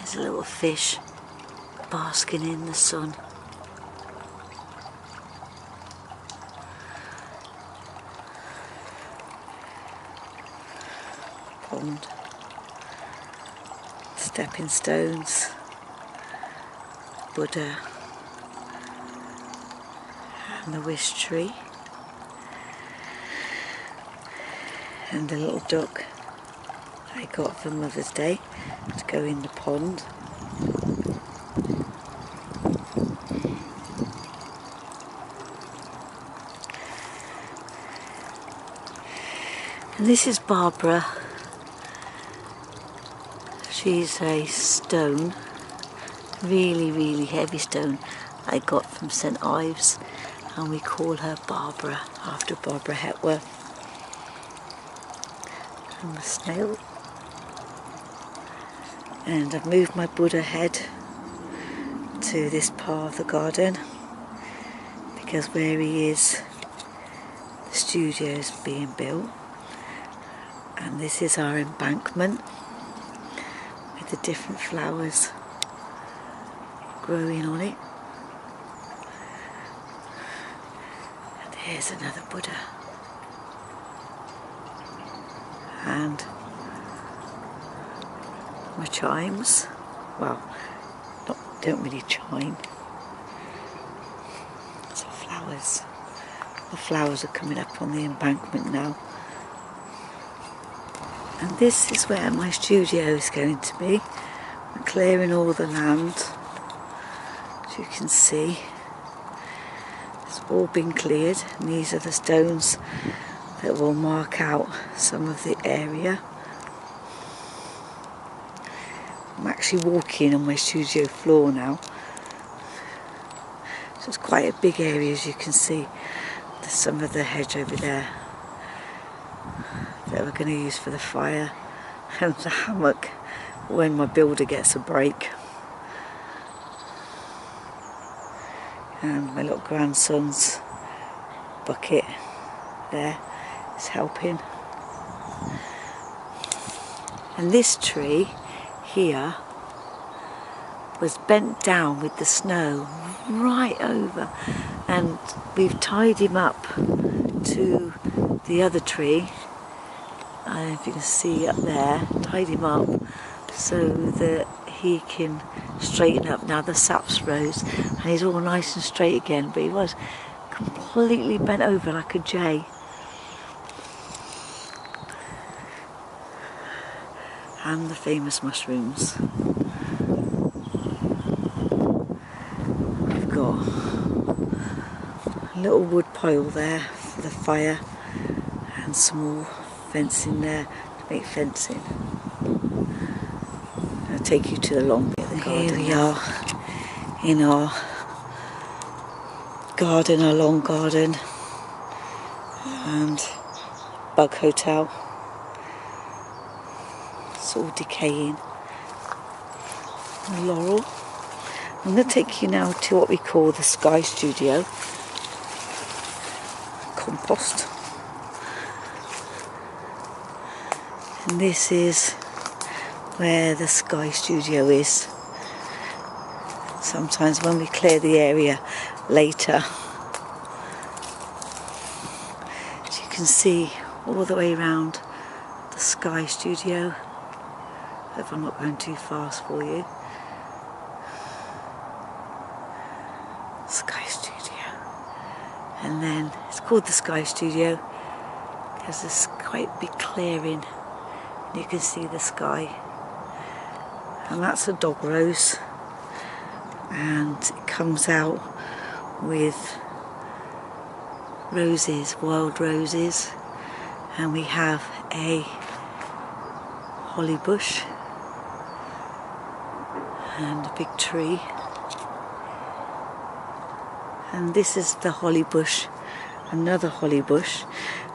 There's a little fish basking in the sun. Pond. Stepping stones. Buddha. And the wish tree. And a little duck I got for Mother's Day to go in the pond. And this is Barbara. She's a stone, really heavy stone I got from St Ives, and we call her Barbara after Barbara Hepworth. And the snail. And I've moved my Buddha head to this part of the garden because where he is, the studio is being built, and this is our embankment with the different flowers growing on it. And here's another Buddha. And my chimes, well, don't really chime. So flowers. The flowers are coming up on the embankment now. And this is where my studio is going to be. We're clearing all the land, as you can see. It's all been cleared, and these are the stones that will mark out some of the area. I'm actually walking on my studio floor now. So it's quite a big area, as you can see. There's some of the hedge over there that we're going to use for the fire, and the hammock when my builder gets a break. And my little grandson's bucket there is helping. And this tree here was bent down with the snow right over, and we've tied him up to the other tree. I don't know if you can see up there, tied him up so that he can straighten up. Now the saps rose and he's all nice and straight again, but he was completely bent over like a jay. And the famous mushrooms. We've got a little wood pile there for the fire and some more fencing there to make fencing. I'll take you to the long bit of the garden. Here we are in our garden, our long garden, and bug hotel. It's all decaying. The laurel. I'm going to take you now to what we call the Sky Studio. Compost. And this is where the Sky Studio is. Sometimes when we clear the area later, as you can see all the way around the Sky Studio. If I'm not going too fast for you. Sky Studio. And then it's called the Sky Studio because there's quite a big clearing and you can see the sky. And that's a dog rose, and it comes out with roses, wild roses, and we have a holly bush and a big tree, and this is the holly bush, another holly bush,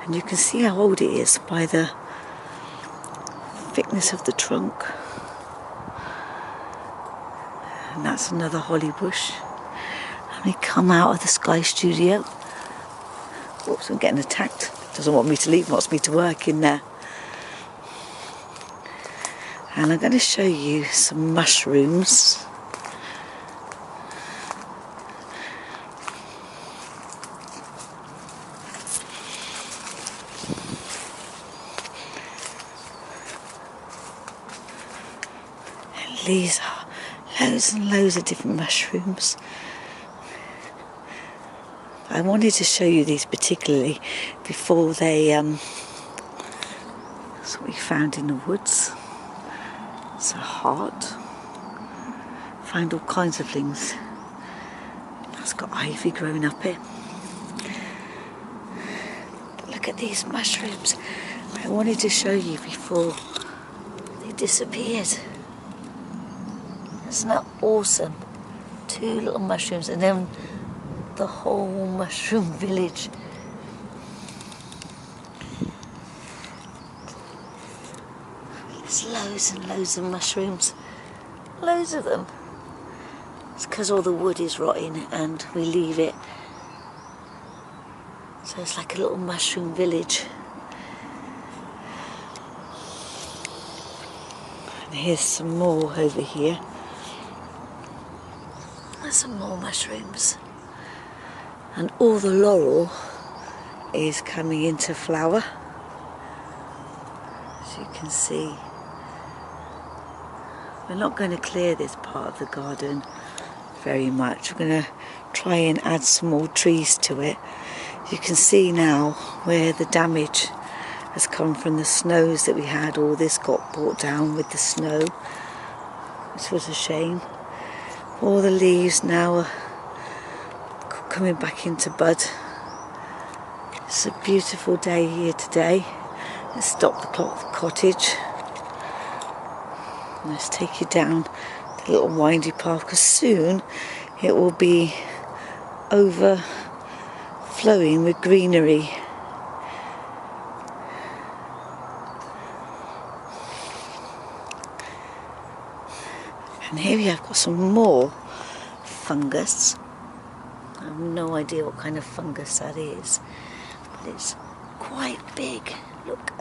and you can see how old it is by the thickness of the trunk. And that's another holly bush, and we come out of the Sky Studio. Whoops, I'm getting attacked. Doesn't want me to leave, wants me to work in there. And I'm going to show you some mushrooms. And these are loads and loads of different mushrooms. I wanted to show you these particularly before they, that's what we found in the woods. It's a heart. Found all kinds of things. That's got ivy growing up it. But look at these mushrooms. I wanted to show you before they disappeared. Isn't that awesome? 2 little mushrooms and then the whole mushroom village. There's loads and loads of mushrooms. Loads of them. It's because all the wood is rotting and we leave it. So it's like a little mushroom village. And here's some more over here. There's some more mushrooms. And all the laurel is coming into flower. As you can see. We're not going to clear this part of the garden very much. We're going to try and add some more trees to it. You can see now where the damage has come from the snows that we had. All this got brought down with the snow, which was a shame. All the leaves now are coming back into bud. It's a beautiful day here today. Let's stop the cottage. Let's take you down the little windy path because soon it will be overflowing with greenery. And here we have got some more fungus. I have no idea what kind of fungus that is, but it's quite big. Look,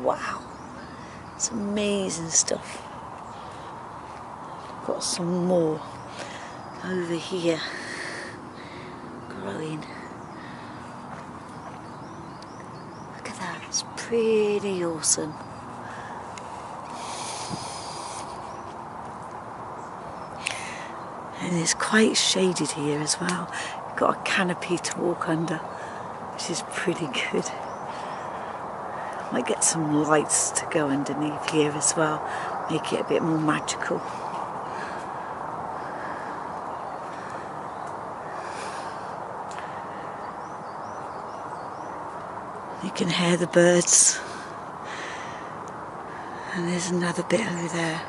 wow, it's amazing stuff. Got some more over here growing. Look at that, it's pretty awesome. And it's quite shaded here as well. Got a canopy to walk under, which is pretty good. Might get some lights to go underneath here as well, make it a bit more magical. You can hear the birds. And there's another bit over there.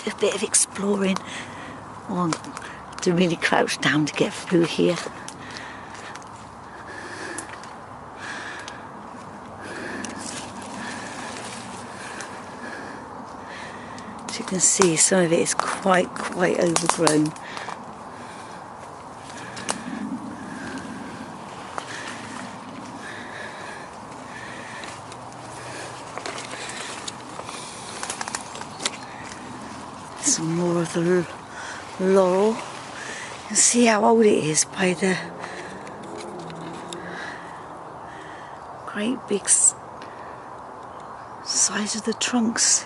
A bit of exploring. Oh, I have to really crouch down to get through here. As you can see, some of it is quite overgrown. Some more of the laurel. You can see how old it is by the great big size of the trunks.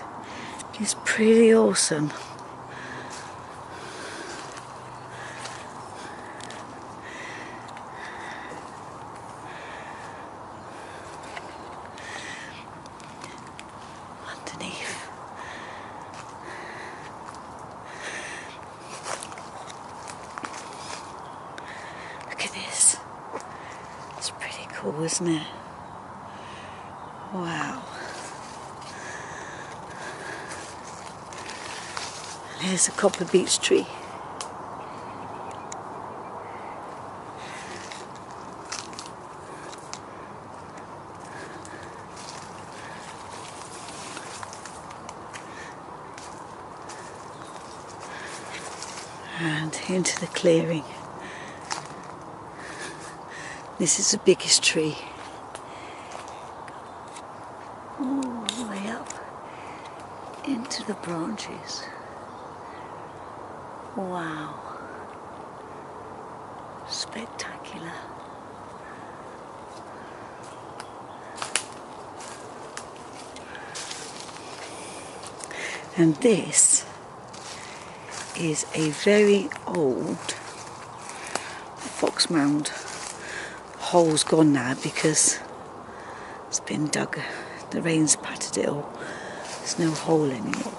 It's pretty awesome. at this. It's pretty cool, isn't it? Wow. Here's a copper beech tree. And into the clearing. This is the biggest tree. All the way up into the branches. Wow. Spectacular. And this is a very old fox mound. The hole's gone now because it's been dug. The rain's patted it all. There's no hole anymore.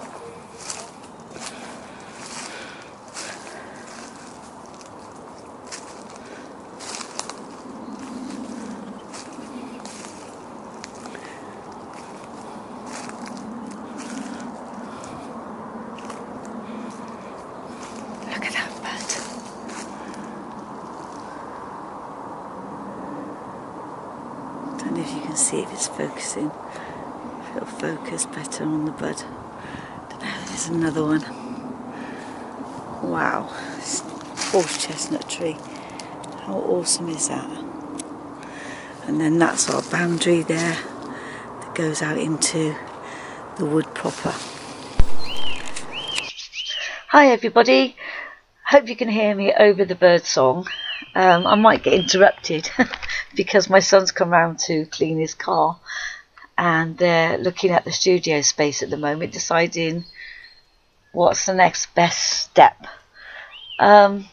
Look at that bird. Don't know if you can see if it's focusing. If it'll focus better on the bud. Don't know, there's another one. Wow, this horse chestnut tree. How awesome is that? And then that's our boundary there that goes out into the wood proper. Hi everybody, hope you can hear me over the bird song. I might get interrupted because my son's come round to clean his car and they're looking at the studio space at the moment, deciding what's the next best step. I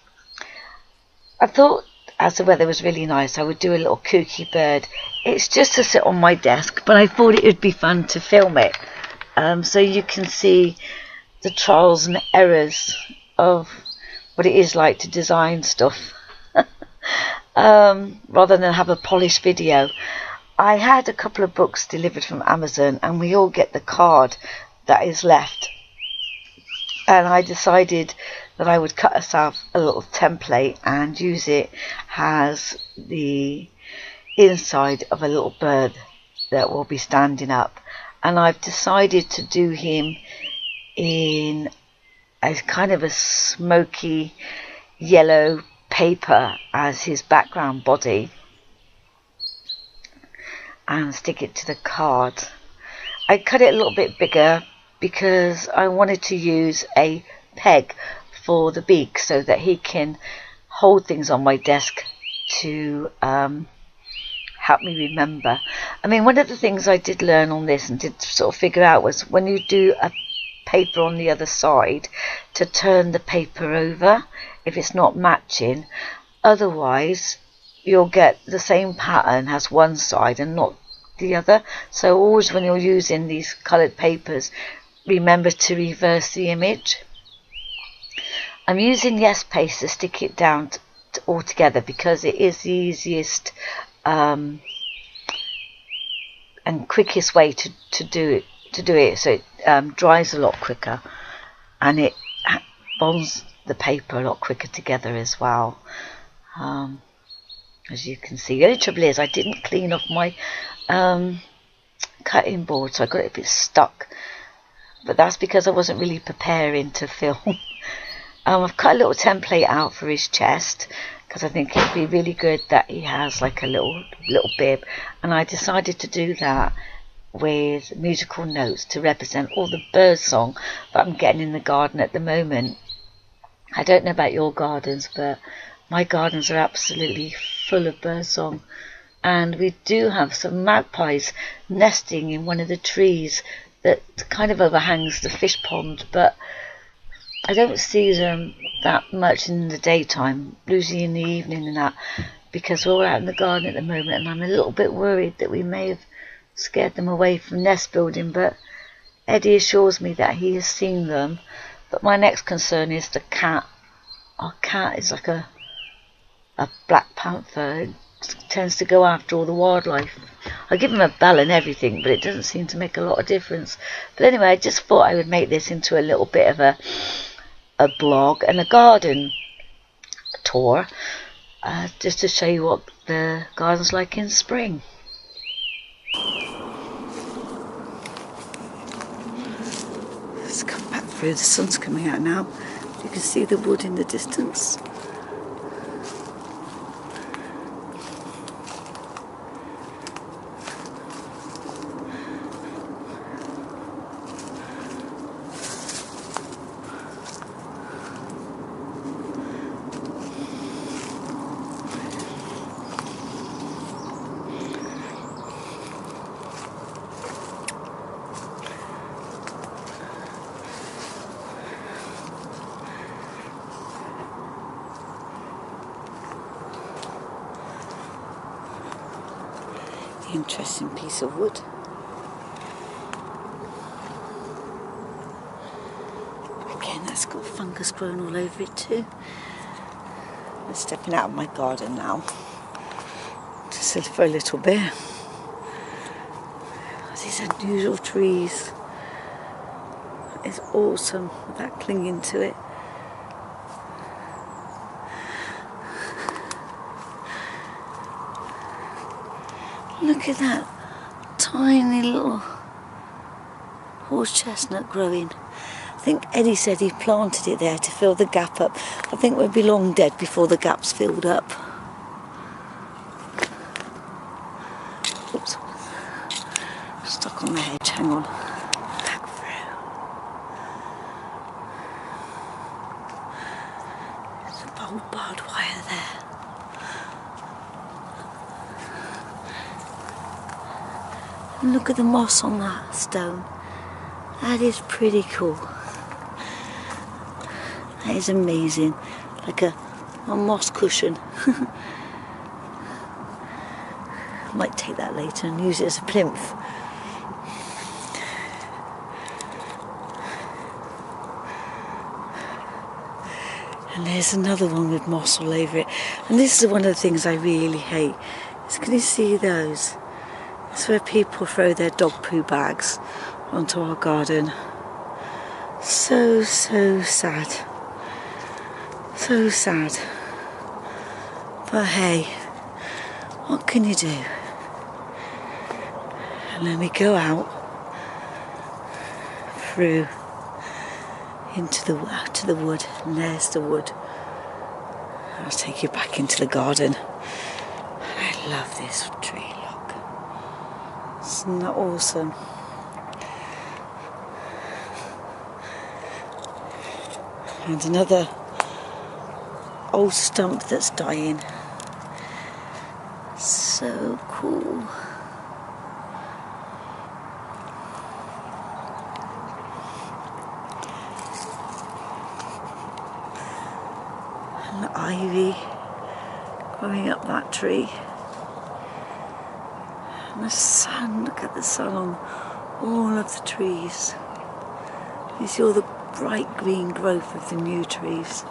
thought as the weather was really nice I would do a little kooky bird. It's just to sit on my desk, but I thought it would be fun to film it so you can see the trials and errors of what it is like to design stuff rather than have a polished video. I had a couple of books delivered from Amazon and we all get the card that is left, and I decided that I would cut myself a little template and use it as the inside of a little bird that will be standing up. And I've decided to do him in a kind of a smoky yellow paper as his background body and stick it to the card. I cut it a little bit bigger because I wanted to use a peg for the beak so that he can hold things on my desk to help me remember. I mean, one of the things I did learn on this and did sort of figure out was when you do a paper on the other side to turn the paper over if it's not matching, otherwise you'll get the same pattern as one side and not the other. So always when you're using these coloured papers, remember to reverse the image. I'm using yes paste to stick it down all together because it is the easiest and quickest way to do it, so it dries a lot quicker and it bonds the paper a lot quicker together as well. As you can see, the only trouble is I didn't clean off my cutting board, so I got it a bit stuck, but that's because I wasn't really preparing to film. I've cut a little template out for his chest because I think it'd be really good that he has like a little bib, and I decided to do that with musical notes to represent all the bird song that I'm getting in the garden at the moment. I don't know about your gardens, but my gardens are absolutely full of bird song, and we do have some magpies nesting in one of the trees that kind of overhangs the fish pond, but I don't see them that much in the daytime, usually in the evening and that, because we're all out in the garden at the moment, and I'm a little bit worried that we may have scared them away from nest building, but Eddie assures me that he has seen them. But my next concern is the cat. Our cat is like a a black panther. It tends to go after all the wildlife. I give him a bell and everything, but it doesn't seem to make a lot of difference. But anyway, I just thought I would make this into a little bit of a blog and a garden tour, just to show you what the garden's like in spring. Let's come back through. The sun's coming out now. You can see the wood in the distance. Interesting piece of wood. Again, that's got fungus growing all over it too. I'm stepping out of my garden now, just for a little bit. These unusual trees. It's awesome, that clinging to it. Look at that tiny little horse chestnut growing. I think Eddie said he planted it there to fill the gap up. I think we'll be long dead before the gap's filled up. Oops. Stuck on the hedge, hang on. Back through. There's a old barbed wire there. And look at the moss on that stone. That is pretty cool. That is amazing. Like a moss cushion. I might take that later and use it as a plinth. And there's another one with moss all over it. And this is one of the things I really hate. Can you see those? It's where people throw their dog poo bags onto our garden. So sad. So sad. But hey, what can you do? And then we go out through into the wood, and there's the wood. I'll take you back into the garden. I love this tree. Isn't that awesome? And another old stump that's dying. So cool. And the ivy growing up that tree. And the sun, look at the sun on all of the trees. You see all the bright green growth of the new trees.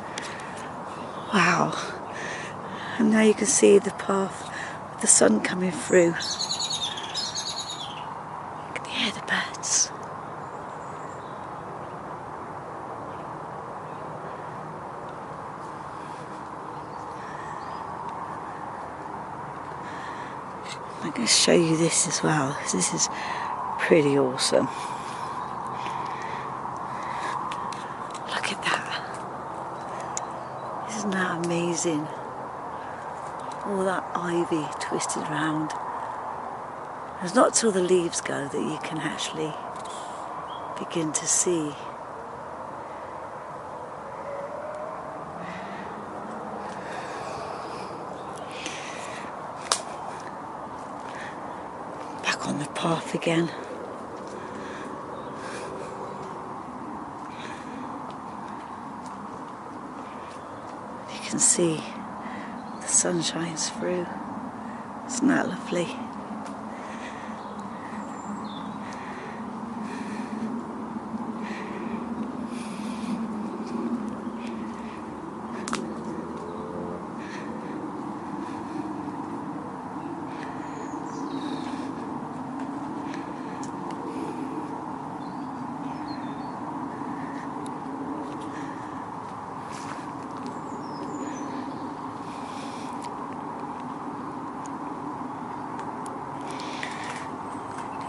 Wow. And now you can see the path with the sun coming through. You can hear the birds. I'm going to show you this as well, because this is pretty awesome. Look at that. Isn't that amazing? All that ivy twisted round. It's not till the leaves go that you can actually begin to see. On the path again. You can see the sun shines through. Isn't that lovely?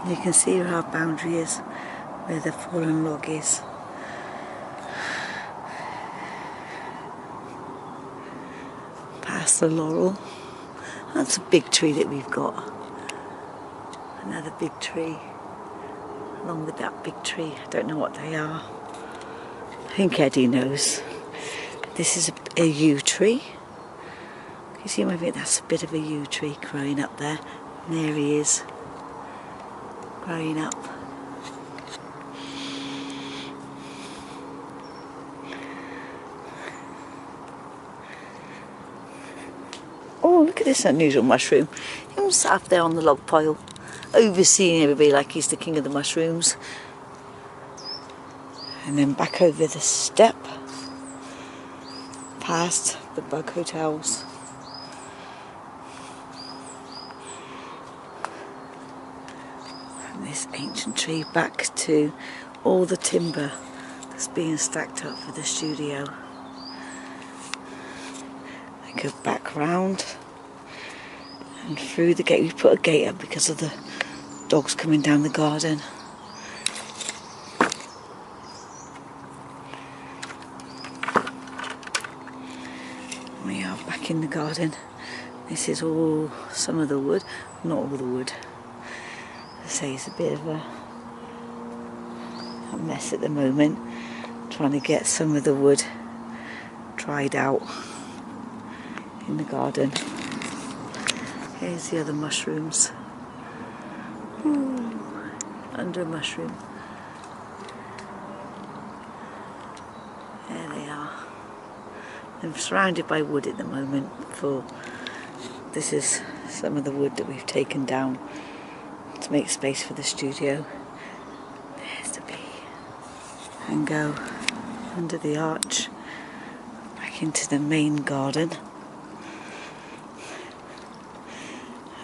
You can see where our boundary is, where the fallen log is. Past the laurel. That's a big tree that we've got. Another big tree. Along with that big tree. I don't know what they are. I think Eddie knows. This is a yew tree. You see maybe that's a bit of a yew tree growing up there. And there he is. Growing up. Oh, look at this unusual mushroom. He's sat up there on the log pile, overseeing everybody like he's the king of the mushrooms. And then back over the step, past the bug hotels. From this ancient tree back to all the timber that's being stacked up for the studio. I go back round and through the gate. We put a gate up because of the dogs coming down the garden. We are back in the garden. This is all some of the wood, not all the wood. I say it's a bit of a mess at the moment, trying to get some of the wood dried out in the garden. Here's the other mushrooms. Ooh, under a mushroom. There they are. I'm surrounded by wood at the moment. This is some of the wood that we've taken down to make space for the studio. There's the bee. And go under the arch back into the main garden.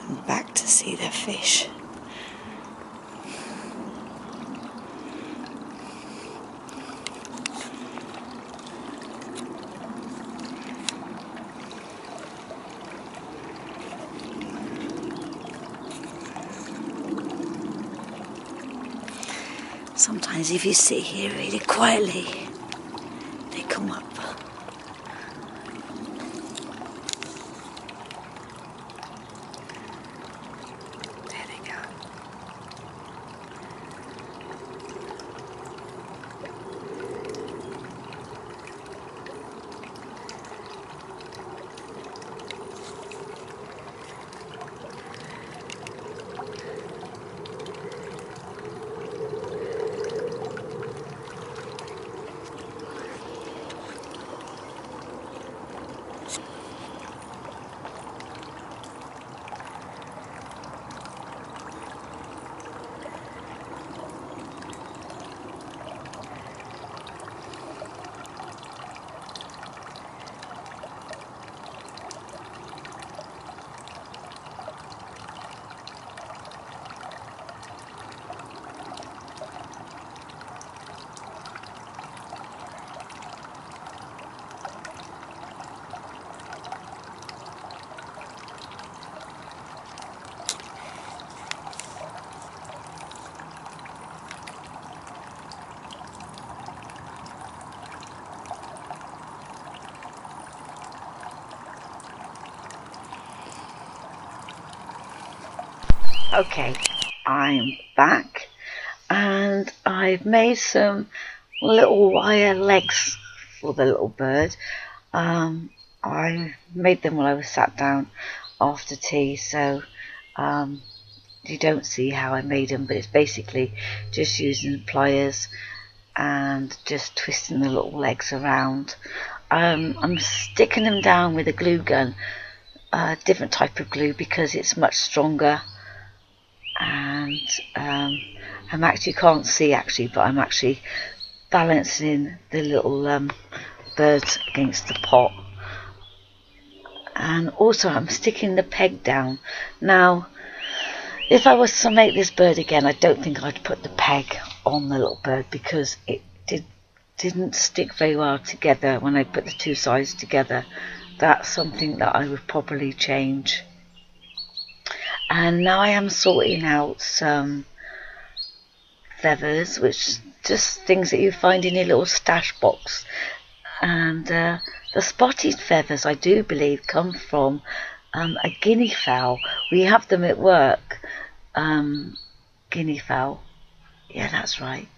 And back to see the fish. Sometimes if you sit here really quietly, they come up. There they go. Okay, I'm back and I've made some little wire legs for the little bird. I made them while I was sat down after tea, so you don't see how I made them, but it's basically just using pliers and just twisting the little legs around. I'm sticking them down with a glue gun, a different type of glue because it's much stronger. And I'm actually can't see but I'm actually balancing the little birds against the pot, and also I'm sticking the peg down. Now if I was to make this bird again, I don't think I'd put the peg on the little bird because it didn't stick very well together when I put the two sides together. That's something that I would probably change. And now I am sorting out some feathers, which just things that you find in your little stash box. And the spotted feathers, I do believe, come from a guinea fowl. We have them at work. Guinea fowl. Yeah, that's right.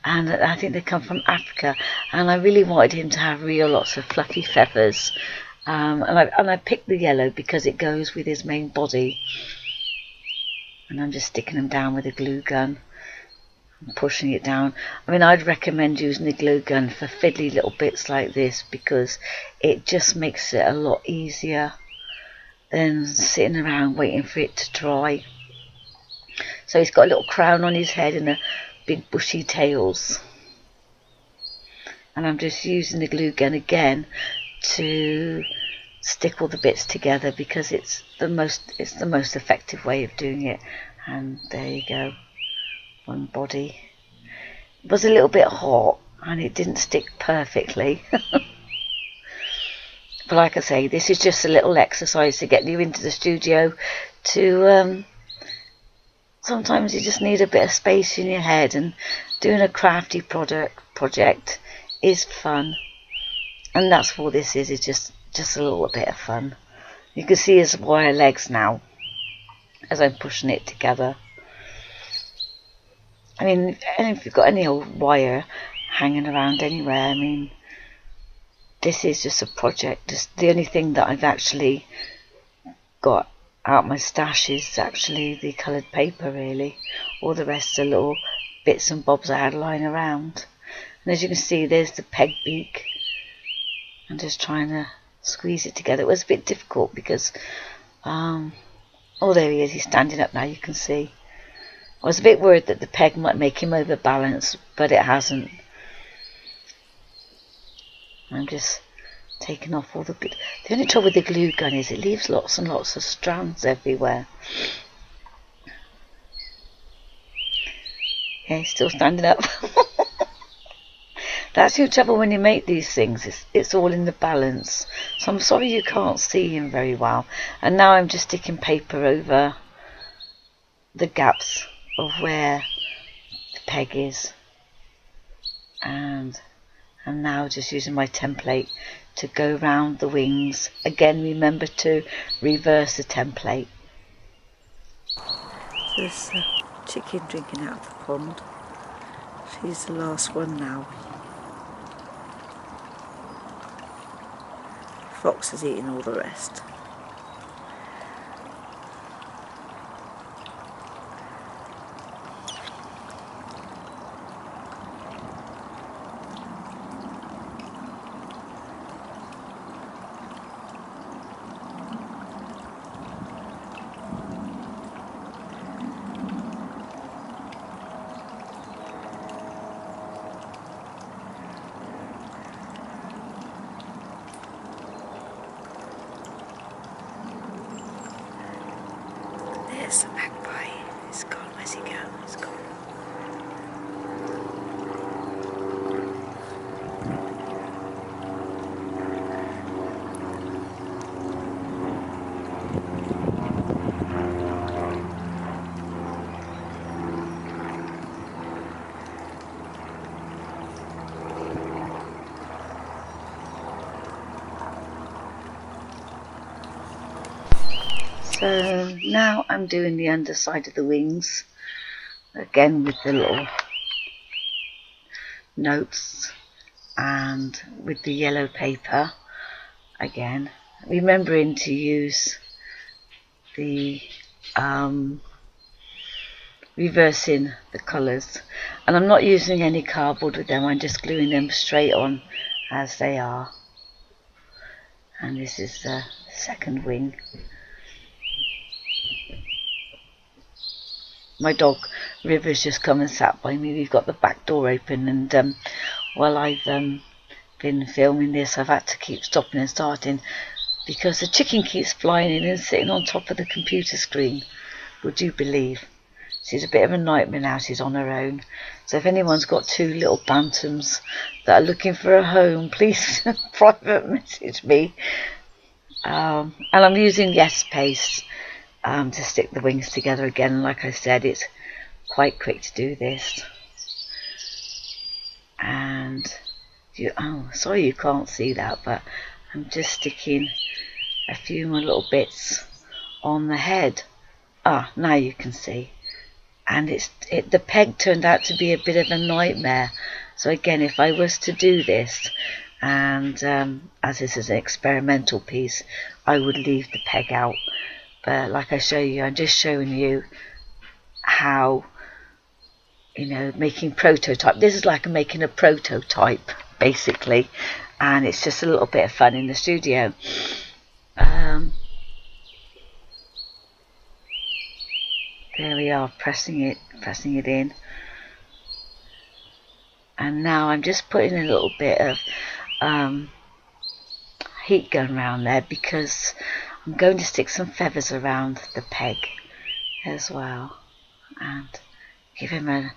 And I think they come from Africa. And I really wanted him to have real lots of fluffy feathers. And I picked the yellow because it goes with his main body. And I'm just sticking them down with a glue gun and pushing it down. I mean, I'd recommend using the glue gun for fiddly little bits like this because it just makes it a lot easier than sitting around waiting for it to dry. So he's got a little crown on his head and a big bushy tails. And I'm just using the glue gun again to stick all the bits together because it's the most effective way of doing it. And there you go, one body. It was a little bit hot and it didn't stick perfectly. But like I say, this is just a little exercise to get you into the studio to sometimes you just need a bit of space in your head, and doing a crafty project is fun. And that's what this is just a little bit of fun. You can see his wire legs now as I'm pushing it together. I mean, and if you've got any old wire hanging around anywhere, I mean, this is just a project. Just the only thing that I've actually got out my stash is actually the coloured paper, really. All the rest are little bits and bobs I had lying around. And as you can see, there's the peg beak. I'm just trying to squeeze it together. It was a bit difficult because, oh, there he is. He's standing up now, you can see. I was a bit worried that the peg might make him overbalance, but it hasn't. I'm just taking off all the good. The only trouble with the glue gun is it leaves lots and lots of strands everywhere. Yeah, he's still standing up. That's your trouble when you make these things. It's all in the balance. So I'm sorry you can't see him very well. And now I'm just sticking paper over the gaps of where the peg is. And I'm now just using my template to go round the wings. Again, remember to reverse the template. There's a chicken drinking out of the pond. She's the last one now. Fox is eating all the rest. There's the magpie. It's gone. Where's he go? It's gone. So now I'm doing the underside of the wings, again with the little notes and with the yellow paper, again remembering to use the reversing the colours. And I'm not using any cardboard with them, I'm just gluing them straight on as they are. And this is the second wing. My dog River's just come and sat by me. We've got the back door open, and while I've been filming this, I've had to keep stopping and starting because the chicken keeps flying in and sitting on top of the computer screen. Would you believe? She's a bit of a nightmare now. She's on her own. So if anyone's got two little bantams that are looking for a home, please private message me. And I'm using Yes Paste to stick the wings together again. Like I said, it's quite quick to do this. And oh, sorry you can't see that, but I'm just sticking a few more little bits on the head. Ah, now you can see. And the peg turned out to be a bit of a nightmare. So again, if I was to do this, and as this is an experimental piece, I would leave the peg out. But like I show you, I'm just showing you how, you know, making prototype. This is like making a prototype basically, and it's just a little bit of fun in the studio. There we are, pressing it in, and now I'm just putting a little bit of heat gun around there because I'm going to stick some feathers around the peg as well and give him a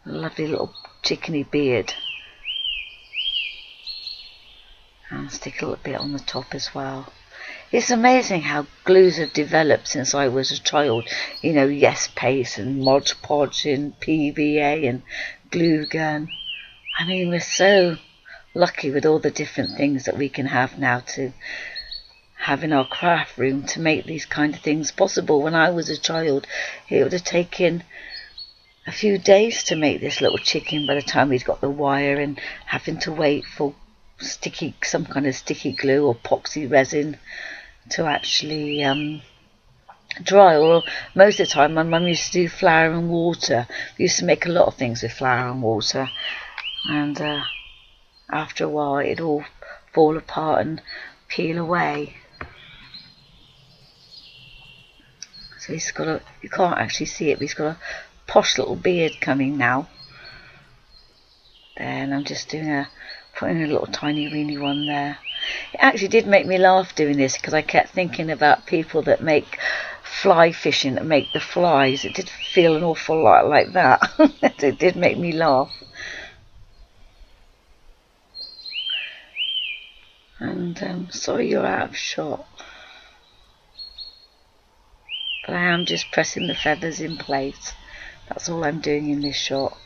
lovely little chickeny beard, and stick a little bit on the top as well. It's amazing how glues have developed since I was a child. You know, Yes Paste and Mod Podge and PVA and glue gun. I mean, we're so lucky with all the different things that we can have now to have in our craft room to make these kind of things possible. When I was a child, it would have taken a few days to make this little chicken by the time we'd got the wire and having to wait for some kind of sticky glue or epoxy resin to actually dry. Or most of the time my mum used to do flour and water. We used to make a lot of things with flour and water, and after a while it'd all fall apart and peel away. So he's got a, you can't actually see it, but he's got a posh little beard coming now. Then I'm just putting a little tiny weeny one there. It actually did make me laugh doing this because I kept thinking about people that make fly fishing, that make the flies. It did feel an awful lot like that. It did make me laugh. And sorry you're out of shot, but I am just pressing the feathers in place. That's all I'm doing in this shot.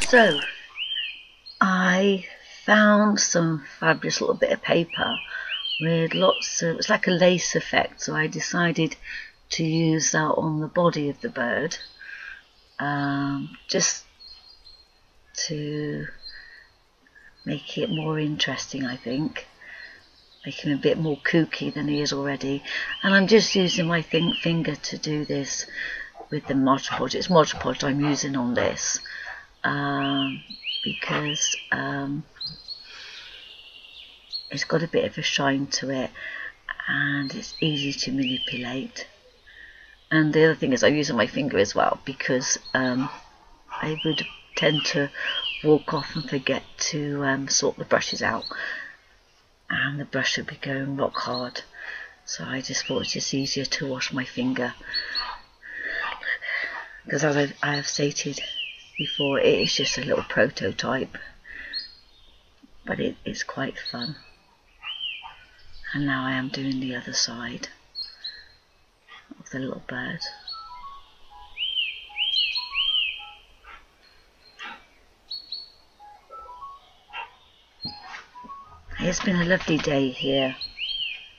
So I found some fabulous little bit of paper with lots of, it's like a lace effect, so I decided to use that on the body of the bird, just to make it more interesting, I think. Make him a bit more kooky than he is already. And I'm just using my finger to do this with the Mod Podge. It's Mod Podge I'm using on this. Because it's got a bit of a shine to it and it's easy to manipulate. And the other thing is I'm using my finger as well because I would tend to walk off and forget to sort the brushes out, and the brush would be going rock hard. So I just thought it's just easier to wash my finger, because as I have stated before, it is just a little prototype, but it's quite fun. And now I am doing the other side of the little bird. It's been a lovely day here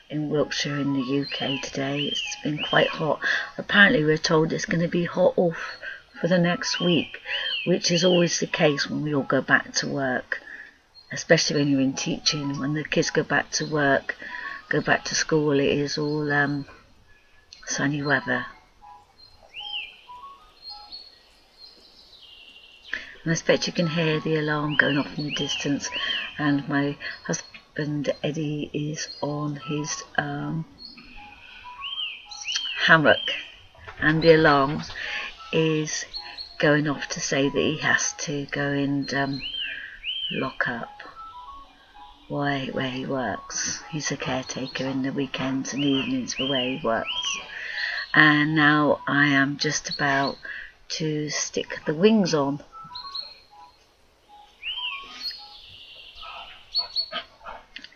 in Wiltshire in the UK today. It's been quite hot. Apparently we're told it's going to be hot off for the next week, which is always the case when we all go back to work, especially when you're in teaching. When the kids go back to work, go back to school, it is all sunny weather. And I expect you can hear the alarm going off in the distance, and my husband Eddie is on his hammock, and the alarm is going off to say that he has to go and lock up where he works. He's a caretaker in the weekends and evenings for where he works. And now I am just about to stick the wings on.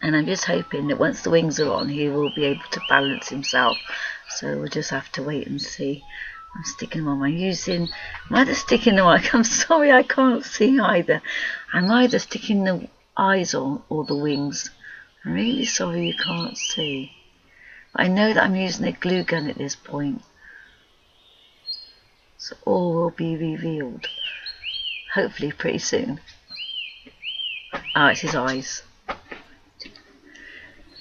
And I'm just hoping that once the wings are on, he will be able to balance himself. So we'll just have to wait and see. I'm sticking them on. I'm either sticking them on. I'm sorry, I can't see either. I'm either sticking the eyes on or the wings. I'm really sorry you can't see. But I know that I'm using a glue gun at this point. So all will be revealed. Hopefully pretty soon. Oh, it's his eyes.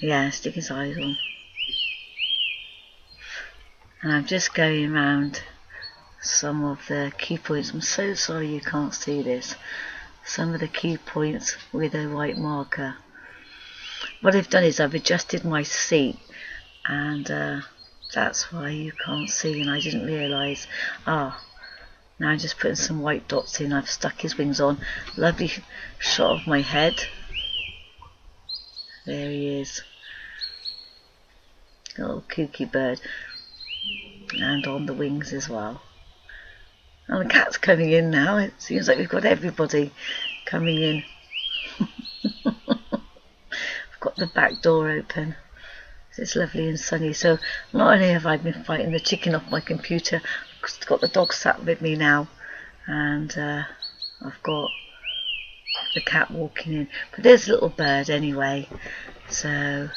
Yeah, stick his eyes on. And I'm just going around some of the key points. I'm so sorry you can't see this. Some of the key points with a white marker. What I've done is I've adjusted my seat, and that's why you can't see, and I didn't realise. Now I'm just putting some white dots in. I've stuck his wings on. Lovely shot of my head. There he is. Little kooky bird. And on the wings as well. And the cat's coming in now. It seems like we've got everybody coming in. I've got the back door open. It's lovely and sunny. So not only have I been fighting the chicken off my computer, I've got the dog sat with me now, and I've got the cat walking in. But there's a little bird anyway. So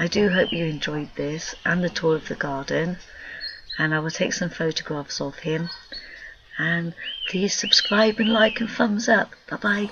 I do hope you enjoyed this and the tour of the garden, and I will take some photographs of him. And please subscribe and like and thumbs up. Bye bye.